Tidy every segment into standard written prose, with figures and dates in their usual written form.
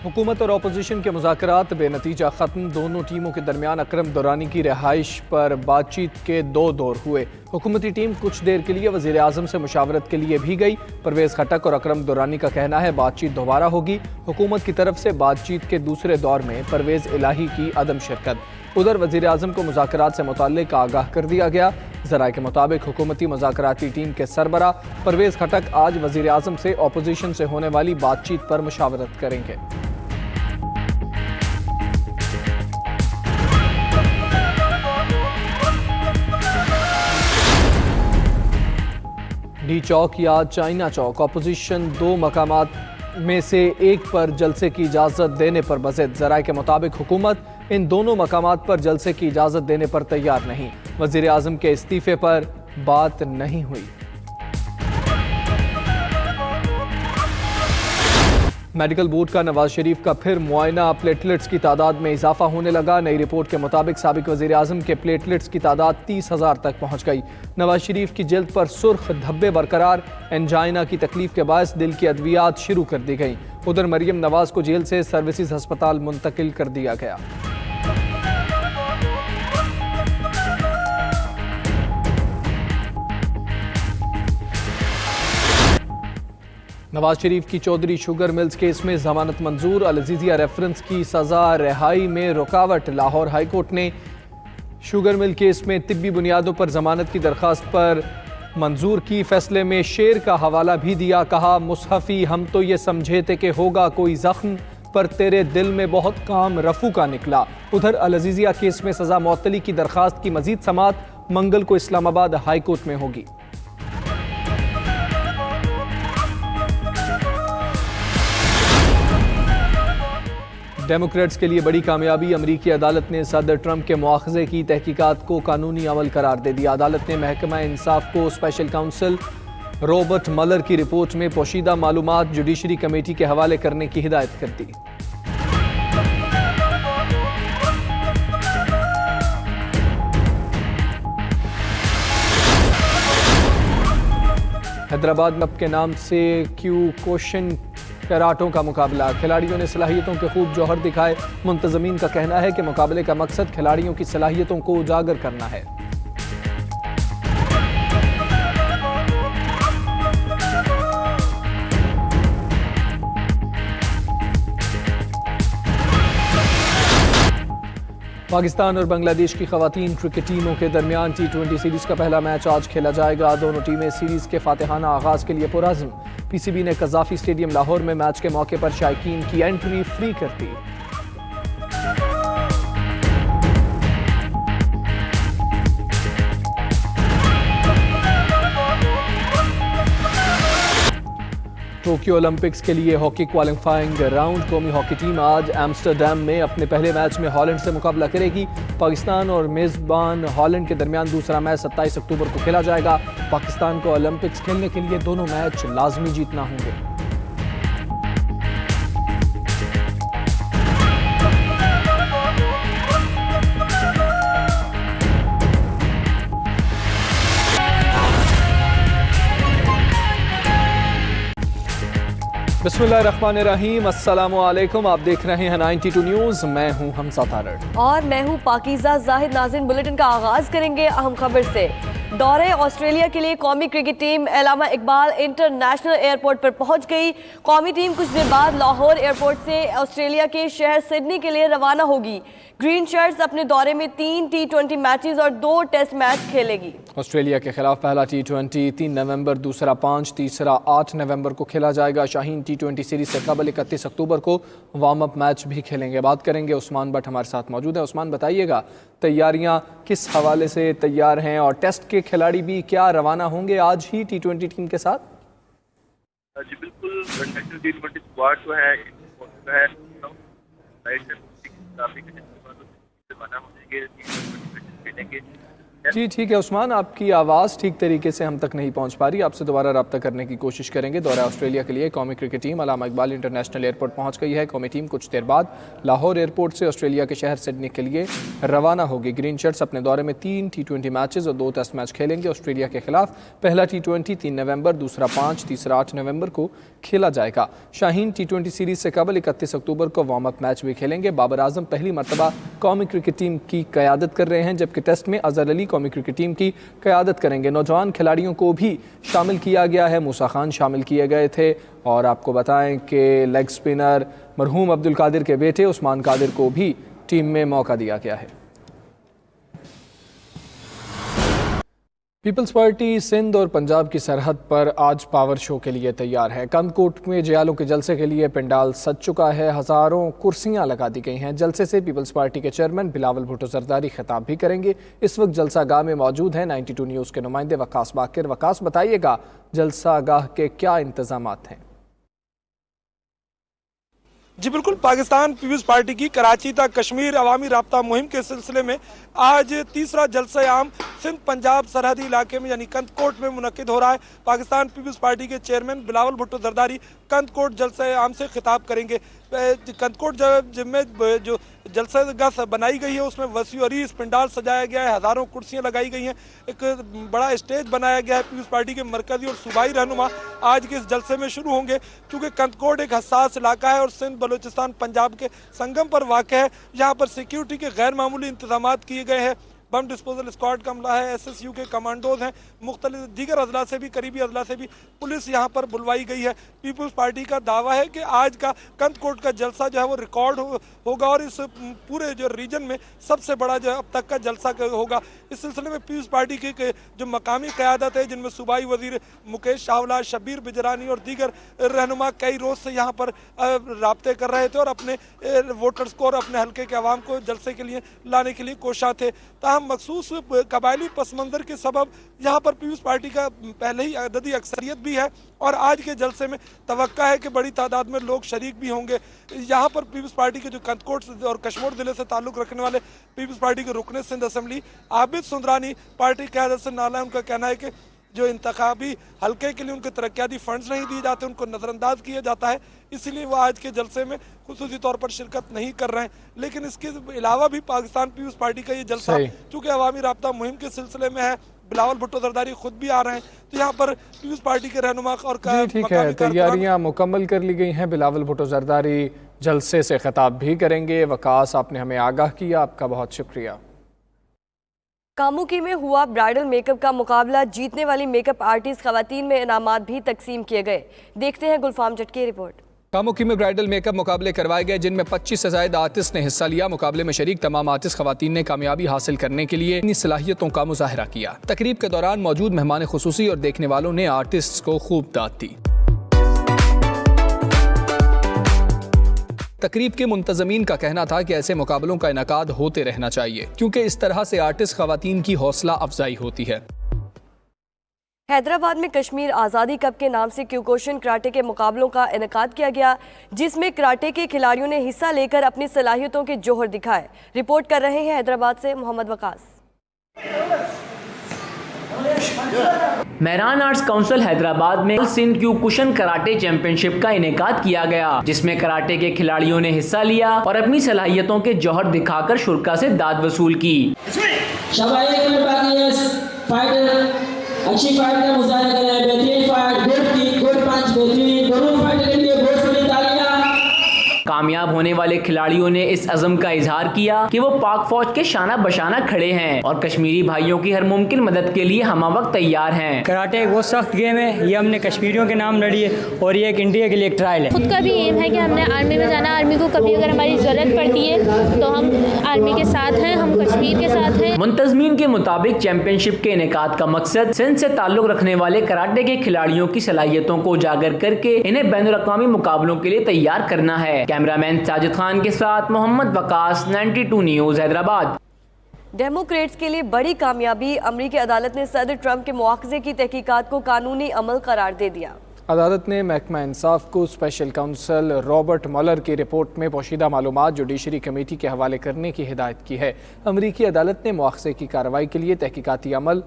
हुकूमत और अपोजिशन के मुज़ाकरात बेनतीजा ख़त्म। दोनों टीमों के दरमियान अकरम दुरानी की रिहाइश पर बातचीत के 2 दौर हुए। हुकूमती टीम कुछ देर के लिए वज़ीर आज़म से मुशावरत के लिए भी गई। परवेज़ खटक और अकरम दुरानी का कहना है बातचीत दोबारा होगी। हुकूमत की तरफ से बातचीत के दूसरे दौर में परवेज़ इलाही की अदम शिरकत। उधर वज़ीर आज़म को मुज़ाकरात से मुताल्लिक़ आगाह कर दिया गया। ज़राए के मुताबिक हुकूमती मुज़ाकराती टीम के सरबरा परवेज़ खटक आज वज़ीर आज़म से अपोजिशन से होने वाली बातचीत पर मुशावरत करेंगे। डी चौक या चाइना चौक अपोजिशन 2 मकामात में से एक पर जलसे की इजाज़त देने पर बज़द। ज़राए के मुताबिक हुकूमत इन दोनों मकामात पर जलसे की इजाज़त देने पर तैयार नहीं। वज़ीर आज़म के इस्तीफ़े पर बात नहीं हुई। मेडिकल बोर्ड का नवाज शरीफ का फिर मुआयना। प्लेटलेट्स की तादाद में इजाफा होने लगा। नई रिपोर्ट के मुताबिक साबिक वज़ीर आज़म के प्लेटलेट्स की तादाद 30,000 तक पहुँच गई। नवाज शरीफ की जल्द पर सुर्ख धब्बे बरकरार। एंजाइना की तकलीफ के बायस दिल की अद्वियात शुरू कर दी गई। उधर मरियम नवाज को जेल से सर्विसेज अस्पताल मुंतकिल कर दिया गया। नवाज शरीफ की चौधरी शुगर मिल्स केस में जमानत मंजूर। अल-अज़ीज़िया रेफरेंस की सजा रिहाई में रुकावट। लाहौर हाई कोर्ट ने शुगर मिल केस में तिब्बी बुनियादों पर जमानत की दरख्वास्त पर मंजूर की। फैसले में शेर का हवाला भी दिया। कहा मुसहफी हम तो ये समझे थे कि होगा कोई जख्म, पर तेरे दिल में बहुत काम रफू का निकला। उधर अल-अज़ीज़िया केस में सजा मुअत्तली की दरख्वास्त की मजीद समात मंगल को इस्लामाबाद हाई कोर्ट में होगी। डेमोक्रेट्स के लिए बड़ी कामयाबी। अमरीकी अदालत ने सदर ट्रंप के मुआखजे की तहकीकात को कानूनी अमल करार दे दिया। अदालत ने महकमा इंसाफ को स्पेशल काउंसिल रॉबर्ट मलर की रिपोर्ट में पोशीदा मालूमात जुडिशरी कमेटी के हवाले करने की हिदायत कर दी। हैदराबाद मप के नाम से क्यू क्वेश्चन कराटों का मुकाबला। खिलाड़ियों ने सलाहियतों के खूब जौहर दिखाए। मुंतजमीन का कहना है कि मुकाबले का मकसद खिलाड़ियों की सलाहियतों को उजागर करना है। पाकिस्तान और बांग्लादेश की खवातीन क्रिकेट टीमों के दरमियान T20 सीरीज का पहला मैच आज खेला जाएगा। दोनों टीमें सीरीज के फातिहाना आगाज के लिए पुरअज़्म। पीसीबी ने कज़ाफी स्टेडियम लाहौर में मैच के मौके पर शायकीन की एंट्री फ्री कर दी। टोक्यो ओलंपिक्स के लिए हॉकी क्वालिफाइंग राउंड। कौमी हॉकी टीम आज एम्स्टरडैम में अपने पहले मैच में हॉलैंड से मुकाबला करेगी। पाकिस्तान और मेज़बान हॉलैंड के दरमियान दूसरा मैच 27 अक्टूबर को खेला जाएगा। पाकिस्तान को ओलंपिक्स खेलने के लिए दोनों मैच लाजमी जीतना होंगे। बिस्मिल्लाहिर्रहमानिर्रहीम, अस्सलामु अलैकुम। आप देख रहे हैं 92 न्यूज़। मैं हूं हमसा तारड़ और मैं हूं पाकीज़ा जाहिद। नाज़रीन, बुलेटिन का आगाज करेंगे अहम खबर से। दौरे ऑस्ट्रेलिया के लिए कौमी क्रिकेट टीम अल्लामा इकबाल इंटरनेशनल एयरपोर्ट पर पहुंच गई। कौमी टीम कुछ देर बाद लाहौर एयरपोर्ट से ऑस्ट्रेलिया के शहर सिडनी के लिए रवाना होगी। ग्रीन शर्ट्स अपने दौरे में 3 T20 मैचेस और 2 टेस्ट मैच खेलेगी। ऑस्ट्रेलिया के खिलाफ पहला T20 3 नवंबर, दूसरा 5, तीसरा 8 नवंबर को खेला जाएगा। शाहीन T20 सीरीज से कबल 31 अक्टूबर को वार्म अप मैच भी खेलेंगे। बात करेंगे, उस्मान भट्ट हमारे साथ मौजूद है। उस्मान, बताइएगा तैयारियां किस हवाले से तैयार हैं और टेस्ट के खिलाड़ी भी क्या रवाना होंगे आज ही T20 टीम के साथ? जी बिल्कुल, T20 स्क्वाड जो है रवाना हो जाएंगे। जी ठीक है उस्मान, आपकी आवाज़ ठीक तरीके से हम तक नहीं पहुंच पा रही, आपसे दोबारा रब्ता करने की कोशिश करेंगे। दौरा ऑस्ट्रेलिया के लिए कौमी क्रिकेट टीम अल्लामा इकबाल इंटरनेशनल एयरपोर्ट पहुंच गई है। कौमी टीम कुछ देर बाद लाहौर एयरपोर्ट से ऑस्ट्रेलिया के शहर सिडनी के लिए रवाना होगी। ग्रीन शर्ट्स अपने दौरे में 3 T20 मैचेस और 2 टेस्ट मैच खेलेंगे। ऑस्ट्रेलिया के खिलाफ पहला T20 3 नवंबर, दूसरा 5, तीसरा 8 नवंबर को खेला जाएगा। शाहीन T20 सीरीज से कबल 31 अक्टूबर को वार्म अप मैच भी खेलेंगे। बाबर आजम पहली मरतबा कौमी क्रिकेट टीम की क़यादत कर रहे हैं, जबकि टेस्ट में अजहर अली कौमी क्रिकेट टीम की क़यादत करेंगे। नौजवान खिलाड़ियों को भी शामिल किया गया है। मूसा खान शामिल किए गए थे और आपको बताएं कि लेग स्पिनर मरहूम अब्दुल कादिर के बेटे उस्मान कादिर को भी टीम में मौका दिया गया है। पीपल्स पार्टी सिंध और पंजाब की सरहद पर आज पावर शो के लिए तैयार है। कंदकोट में जयालों के जलसे के लिए पंडाल सज चुका है, हज़ारों कुर्सियां लगा दी गई हैं। जलसे से पीपल्स पार्टी के चेयरमैन बिलावल भुट्टो जरदारी खिताब भी करेंगे। इस वक्त जलसा गाह में मौजूद हैं 92 न्यूज़ के नुमाइंदे वकास बाकिर। वकास, बताइएगा जलसा गाह के क्या इंतजामात हैं? जी बिल्कुल, पाकिस्तान पीपल्स पार्टी की कराची तक कश्मीर अवामी राब्ता मुहिम के सिलसिले में आज तीसरा जलसा आम सिंध पंजाब सरहदी इलाके में यानी कंदकोट में मुनक्किद हो रहा है। पाकिस्तान पीपल्स पार्टी के चेयरमैन बिलावल भुट्टो जरदारी कंदकोट जलसा आम से खिताब करेंगे। कंदकोट में जो जलसा गाह बनाई गई है उसमें वसी अरीस पंडाल सजाया गया है, हज़ारों कुर्सियां लगाई गई हैं, एक बड़ा स्टेज बनाया गया है। पीपल्स पार्टी के मरकजी और सूबाई रहनुमा आज के इस जलसे में शुरू होंगे। चूँकि कंदकोट एक हसास इलाका है और सिंध बलूचिस्तान पंजाब के संगम पर वाक़ है, यहाँ पर सिक्योरिटी के गैर मामूली इंतजाम किए गए हैं। बम डिस्पोजल स्क्वाड का अमला है, SSU के कमांडोज हैं, मुख्तलिफ दीगर अजला से भी करीबी अजला से भी पुलिस यहाँ पर बुलवाई गई है। पीपल्स पार्टी का दावा है कि आज का कंदकोट का जलसा जो है वो रिकॉर्ड होगा और इस पूरे जो रीजन में सबसे बड़ा जो अब तक का जलसा होगा। इस सिलसिले में पीपल्स पार्टी की जो मकामी क़यादत है, जिनमें सूबाई वजीर मुकेश चावला, शब्बीर बिजरानी और दीगर रहनुमा कई रोज़ से यहाँ पर राब्ते कर रहे थे और अपने वोटर्स को और अपने हल्के के अवाम को जलसे के लिए लाने के लिए कोशा थे। ताहम मखसूस कबायली पस मंज़र के सबब यहाँ पर पीपल्स पार्टी का पहले ही अददी अक्सरियत भी है और आज के जलसे में तवक्का है कि बड़ी तादाद में लोग शरीक भी होंगे। यहाँ पर पीपल्स पार्टी के जो कंदकोट और कश्मीर ज़िले से ताल्लुक़ रखने वाले पीपल्स पार्टी के रुकने सिंध असम्बली आबिद सुंदरानी पार्टी क़यादत से नाला है। उनका कहना है कि जो इंतखाबी हल्के के लिए उनके तरक्याती फंड्स नहीं दिए जाते, उनको नज़रअंदाज किया जाता है, इसीलिए वो आज के जलसे में खुसूसी तौर पर शिरकत नहीं कर रहे हैं। लेकिन इसके अलावा भी पाकिस्तान पीपल्स पार्टी का ये जलसा चूँकि अवामी राब्ता मुहिम के सिलसिले में है, बिलावल भुट्टो जरदारी खुद भी आ रहे हैं, तो यहाँ पर पीपल्स पार्टी के रहनुमा और ठीक है, तैयारियां मुकम्मल कर ली गई हैं। बिलावल भुट्टो जरदारी जलसे से खिताब भी करेंगे। वकास, आपने हमें आगाह किया, आपका बहुत शुक्रिया। कामुकी में हुआ ब्राइडल मेकअप का मुकाबला, जीतने वाली मेकअप आर्टिस्ट खवातीन में इनामात भी तकसीम किए गए। देखते हैं गुलफाम जट की रिपोर्ट। कामुकी में ब्राइडल मेकअप मुकाबले करवाए गए, जिनमें 25 से ज़ायद आर्टिस्ट ने हिस्सा लिया। मुकाबले में शरीक तमाम आर्टिस्ट खवातीन ने कामयाबी हासिल करने के लिए अपनी सलाहियतों का मुजाहरा किया। तकरीब के दौरान मौजूद मेहमान खुसूसी और देखने वालों ने आर्टिस्ट को खूब दाद दी। तकरीब के मुंतज़मीन का कहना था कि ऐसे मुकाबलों का इनकाद होते रहना चाहिए, क्योंकि इस तरह से आर्टिस्ट खवातीन की हौसला अफजाई होती है। हैदराबाद में कश्मीर आज़ादी कप के नाम से क्यूकोशन कराटे के मुकाबलों का इनेकाद किया गया, जिसमें कराटे के खिलाड़ियों ने हिस्सा लेकर अपनी सलाहियतों के जोहर दिखाए। रिपोर्ट कर रहे हैं हैदराबाद से मोहम्मद वकास। मेहरान आर्ट्स काउंसिल हैदराबाद में सिंध क्यूकुशन कराटे चैंपियनशिप का इनेकाद किया गया, जिसमें कराटे के खिलाड़ियों ने हिस्सा लिया और अपनी सलाहियतों के जौहर दिखाकर शुरा से दाद वसूल की। अच्छी फाइट का मुजाहरा करें, बेहतरीन फाइट, गुड किक, गुड पंच, बेहतरीन दोनों फाइट के लिए बहुत सारी तालियां। कामयाब होने वाले खिलाड़ियों ने इस अज़म का इजहार किया कि वो पाक फौज के शाना बशाना खड़े हैं और कश्मीरी भाइयों की हर मुमकिन मदद के लिए हम वक्त तैयार हैं। कराटे एक बहुत सख्त गेम है, ये हमने कश्मीरियों के नाम लड़ी है और ये एक इंडिया के लिए एक ट्रायल है। खुद का भी एम है कि हमने आर्मी में जाना, आर्मी को कभी अगर हमारी ज़रूरत पड़ती है तो हम आर्मी के साथ हैं, हम कश्मीर के साथ हैं। मुंतज़मीन के मुताबिक चैंपियनशिप के इनेकाद का मकसद सिंध से ताल्लुक रखने वाले कराटे के खिलाड़ियों की सलाहियतों को उजागर करके इन्हें बैनुल-अक़वामी मुकाबलों के लिए तैयार करना है। कैमरामैन साजिद खान के साथ मोहम्मद वकास, 92 न्यूज़ हैदराबाद। डेमोक्रेट्स के लिए बड़ी कामयाबी, अमरीकी अदालत ने सदर ट्रंप के मुआखजे की तहकीकात को कानूनी अमल करार दे दिया। अदालत ने महकमा इंसाफ को स्पेशल काउंसिल रॉबर्ट मुलर की रिपोर्ट में पोशीदा मालूमात जुडिशरी कमेटी के हवाले करने की हिदायत की है। अमरीकी अदालत ने मुआखजे की कार्रवाई के लिए तहकीकाती अमल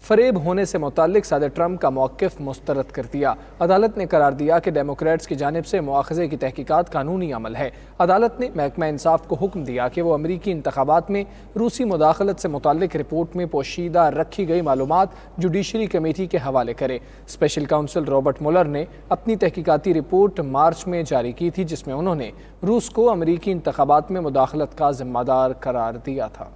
फरेब होने से मुताल्लिक सदर ट्रंप का मौक़िफ़ मुस्तरद कर दिया। अदालत ने करार दिया कि डेमोक्रेट्स की जानिब से मुआखजे की तहकीकात कानूनी अमल है। अदालत ने महकमा इंसाफ को हुक्म दिया कि वो अमरीकी इंतखाबात में रूसी मुदाखलत से मुताल्लिक रिपोर्ट में पोशीदा रखी गई मालूमात जुडिशरी कमेटी के हवाले करे। स्पेशल काउंसिल रॉबर्ट मुलर ने अपनी तहकीकाती रिपोर्ट मार्च में जारी की थी, जिसमें उन्होंने रूस को अमरीकी इंतखाबात में मुदाखलत का जिम्मेदार करार दिया था।